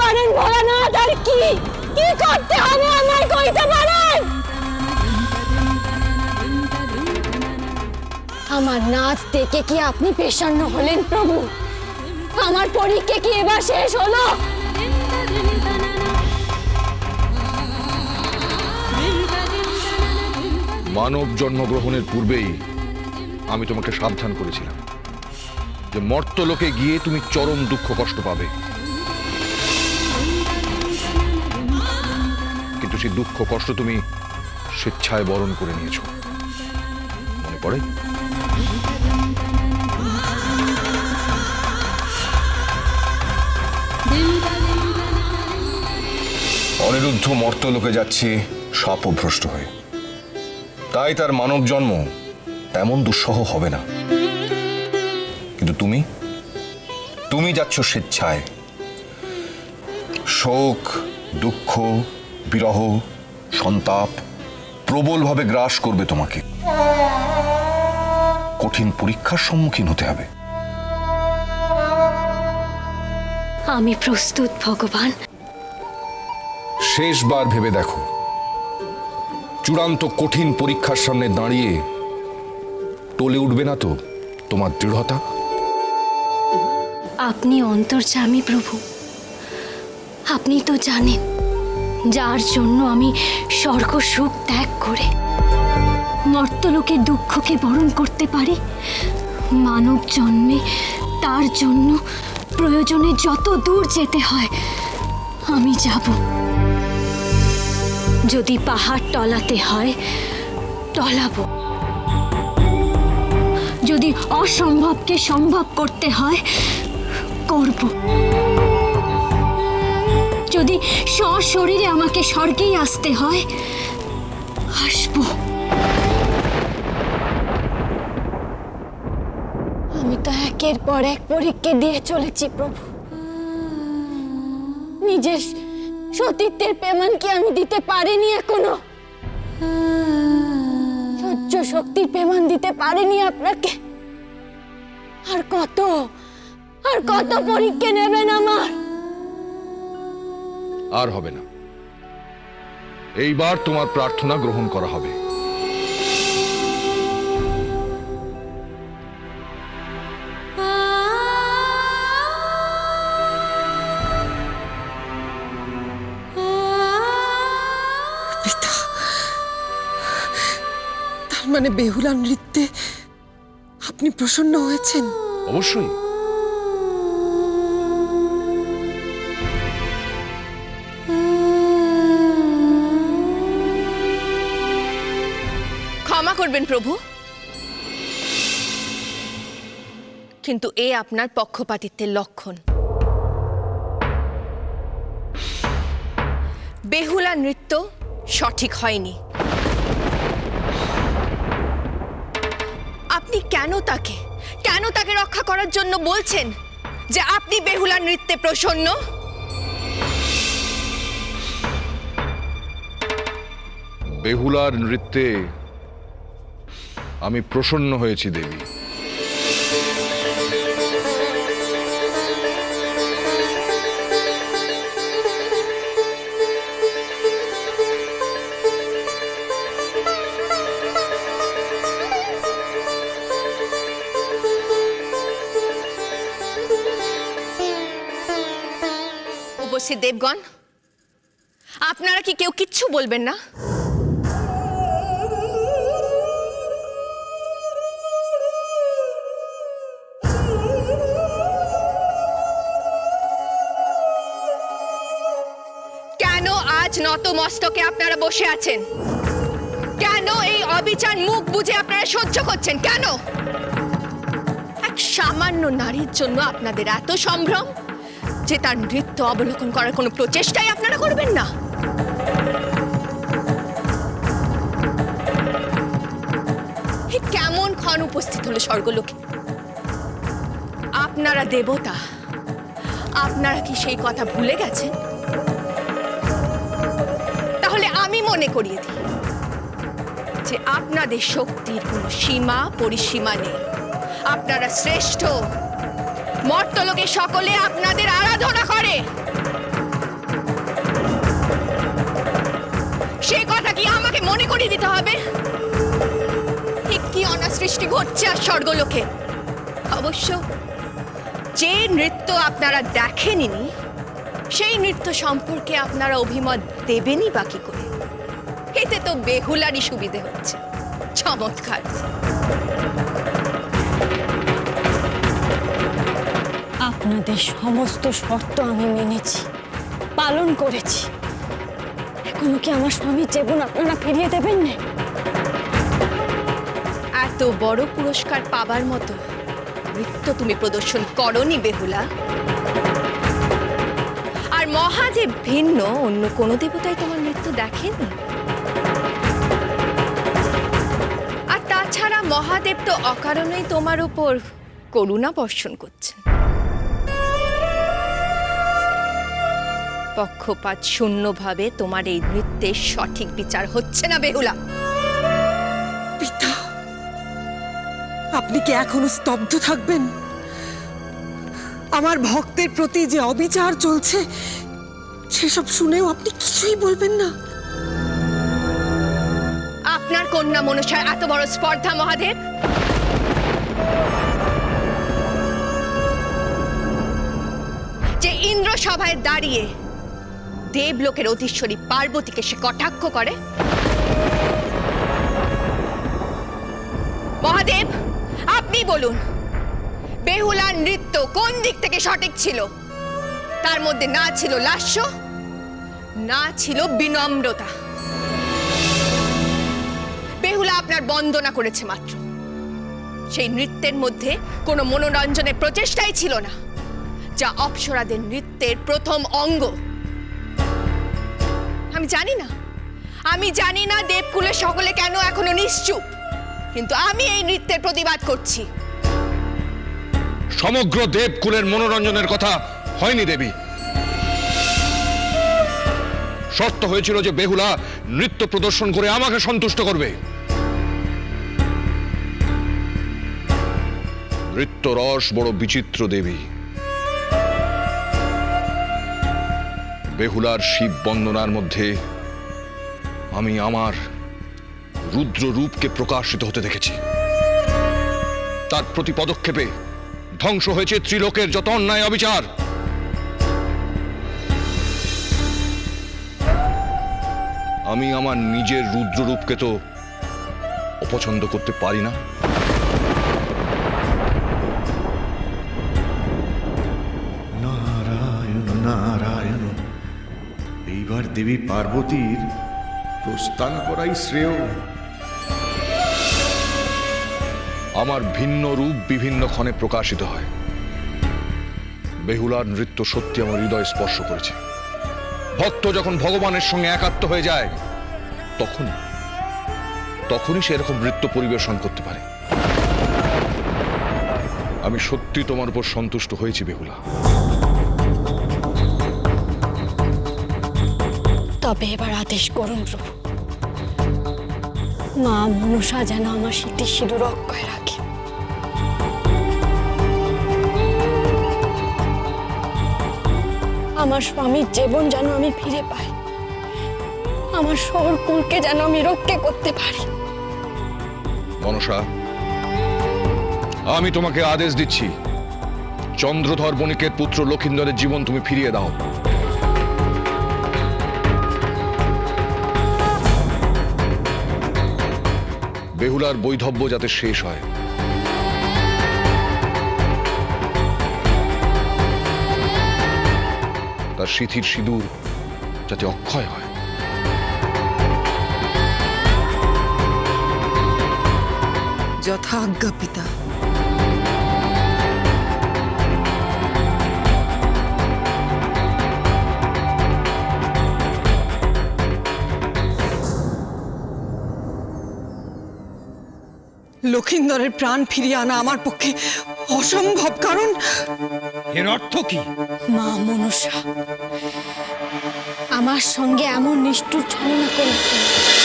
পারেন ভোলানাথ? আর কি কি করতে হবে আমায় কইতে পারেন? আমার নাচ দেখে কি আপনি পেশান্য হলেন প্রভু? আমার পরীক্ষা কি এবার শেষ হলো? মানব জন্মগ্রহণের পূর্বেই আমি তোমাকে সাবধান করেছিলাম যে মর্তলোকে গিয়ে তুমি চরম দুঃখ কষ্ট পাবে, কিন্তু সেই দুঃখ কষ্ট তুমি স্বেচ্ছায় বরণ করে নিয়েছো। মনে পড়ে? অনিরুদ্ধ মর্তলোকে যাচ্ছে শাপভ্রষ্ট হয়ে, তাই তার মানব জন্ম তেমন দুঃসহ হবে না। কিন্তু তুমি যাচ্ছ স্বেচ্ছায়। শোক, দুঃখ, বিরহ, সন্তাপ প্রবলভাবে গ্রাস করবে তোমাকে। কঠিন পরীক্ষার সম্মুখীন হতে হবে। আমি প্রস্তুত ভগবান। শেষবার ভেবে দেখো, চূড়ান্ত কঠিন পরীক্ষার সামনে দাঁড়িয়ে টলে উঠবে না তো তোমার দৃঢ়তা? আপনি অন্তর্যামী প্রভু। আপনি তো জানেন যার জন্য আমি স্বর্গ সুখ ত্যাগ করে মর্তলোকের দুঃখকে বরণ করতে পারি, মানব জন্মে তার জন্য প্রয়োজনে যত দূর যেতে হয় আমি যাব। যদি পাহাড় টলাতে হয় টলাবো, যদি অসম্ভবকে সম্ভব করতে হয় করব, যদি সশরীরে আমাকে স্বর্গেই আসতে হয় আসব। আমি তো একের পর এক পরীক্ষা দিয়ে চলেছি প্রভু। নিজের সতীত্বের পেমান কি আমি দিতে পারিনি এখনো? সহ্য শক্তির পেমান দিতে পারিনি আপনাকে। আর কত পরীক্ষা নেবেন আমার? আর হবে না, এইবার তোমার প্রার্থনা গ্রহণ করা হবে। পিতা, তার মানে বেহুলা নৃত্যে আপনি প্রসন্ন হয়েছেন? অবশ্যই। ক্ষমা করবেন প্রভু, কিন্তু এ আপনার পক্ষপাতিত্বের লক্ষণ। বেহুলা নৃত্য সঠিক হয়নি। আপনি কেন তাকে রক্ষা করার জন্য বলছেন যে আপনি বেহুলা নৃত্যে প্রসন্ন? বেহুলার নৃত্যে আমি প্রসন্ন হয়েছি দেবী। উপস্থিত দেবগণ, আপনারা কি কেউ কিচ্ছু বলবেন না? কেন আজ নত মস্তকে আপনারা বসে আছেন? কেন এই অবিচার মুখ বুজে আপনারা সহ্য করছেন? কেন এক সামান্য নারীর জন্য আপনাদের এত সম্ভ্রম যে তার নৃত্য অবলোকন করার কোনো প্রচেষ্টাই আপনারা করবেন না? কেমন ক্ষণ উপস্থিত হলো স্বর্গলোকে? আপনারা দেবতা, আপনারা কি সেই কথা ভুলে গেছেন? তাহলে আমি মনে করিয়ে দিই যে আপনাদের শক্তির কোনো সীমা পরিসীমা নেই। আপনারা শ্রেষ্ঠ। মর্তলোকে সকলে আপনাদের আরাধনা করে। সরিয়ে দিতে হবে। ঠিক কি অনাসৃষ্টি ঘটছে আর স্বর্গলোকে। অবশ্য যে নৃত্য আপনারা দেখেননি সেই নৃত্য সম্পর্কে আপনারা অভিমত দেবেনই বাকি করে। এতে তো বেহুলারই সুবিধে হচ্ছে। চমৎকার। আপনাদের সমস্ত শর্ত আমি মেনেছি, পালন করেছি। এখনো কি আমার স্বামীর জীবন আপনারা ফিরিয়ে দেবেন না? এত বড় পুরস্কার পাবার মতো নৃত্য তুমি প্রদর্শন করনি বেহুলা। আর মহাদেব ভিন্ন অন্য কোনো দেবতাই তোমার নৃত্য দেখেনি। আর তাছাড়া মহাদেব তো অকারণেই তোমার উপর করুণা বর্ষণ করছেন। পক্ষপাত শূন্যভাবে তোমার এই নৃত্যের সঠিক বিচার হচ্ছে না বেহুলা। পিতা, আপনি কি এখনো স্তব্ধ থাকবেন? আমার ভক্তের প্রতি যে অবিচার চলছে সেসব শুনেও আপনি কিছুই বলবেন না? আপনার কন্যা মনসার এত বড় স্পর্ধা মহাদেব? যে ইন্দ্র সভায় দাঁড়িয়ে দেবলোকের অধীশ্বরী পার্বতীকে সে কটাক্ষ করে। মহাদেব, আপনি বলুন, বেহুলার নৃত্য কোন দিক থেকে সঠিক ছিল? তার মধ্যে না ছিল লাস্য, না ছিল বিনম্রতা। বেহুলা আপনার বন্দনা করেছে মাত্র। সেই নৃত্যের মধ্যে কোনো মনোরঞ্জনের প্রচেষ্টাই ছিল না, যা অপ্সরাদের নৃত্যের প্রথম অঙ্গ। আমি জানি না দেবকুলের সকলে কেন এখনো নিশ্চুপ, কিন্তু আমি এই নৃত্যের প্রতিবাদ করছি। সমগ্র দেবকুলের মনোরঞ্জনের কথা হয়নি দেবী। শর্ত হয়েছিল যে বেহুলা নৃত্য প্রদর্শন করে আমাকে সন্তুষ্ট করবে। নৃত্য রস বড় বিচিত্র দেবী। বেহুলার শিব বন্দনার মধ্যে আমি আমার রুদ্র রূপকে প্রকাশিত হতে দেখেছি। তার প্রতি পদক্ষেপে ধ্বংস হয়েছে ত্রিলোকের যত অন্যায় অবিচার। আমি আমার নিজের রুদ্র রূপকে তো অপছন্দ করতে পারি না। নারায়ণ নারায়ণ। এইবার দেবী পার্বতীর প্রস্থান করাই শ্রেয়। আমার ভিন্ন রূপ বিভিন্ন ক্ষণে প্রকাশিত হয়। বেহুলার নৃত্য সত্যি আমার হৃদয় স্পর্শ করেছে। ভক্ত যখন ভগবানের সঙ্গে একাত্ম হয়ে যায় তখনই সে এরকম নৃত্য পরিবেশন করতে পারে। আমি সত্যি তোমার উপর সন্তুষ্ট হয়েছি বেহুলা। তবে এবার আদেশ করুন প্রভু, মা মনসা যেন আমার স্মৃতির সিঁদুর অক্ষয় রাখে। আমার স্বামীর জীবন যেন আমি ফিরে পাই, আমার শহরকুলকে যেন আমি রক্ষা করতে পারি। মনসা, আমি তোমাকে আদেশ দিচ্ছি, চন্দ্রধর বণিকের পুত্র লক্ষিন্দরের জীবন তুমি ফিরিয়ে দাও। বেহুলার বৈধব্য যাতে শেষ হয়। তার সিথির সিঁদুর যাতে অক্ষয় হয়। যথা আজ্ঞা পিতা। লক্ষিন্দরের প্রাণ ফিরিয়ে আনা আমার পক্ষে অসম্ভব, কারণ এর অর্থ কি? মা মনসা আমার সঙ্গে এমন নিষ্ঠুর ছলনা করলেন।